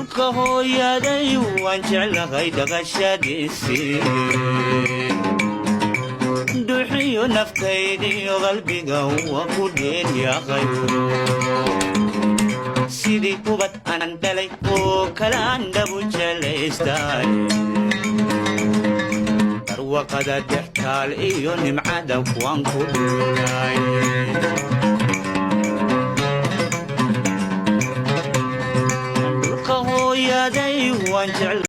hooyaday waan jeclahay dhaqashadiisii duxiyo naftaydiyo qalbiga waa ku dheeryahay sidii kubad aanan dhalay oo kalaan dhabu jelaystay barwaqada dhextaal iyo nimcada waan ku dhuulay hooyaday waan jeclahay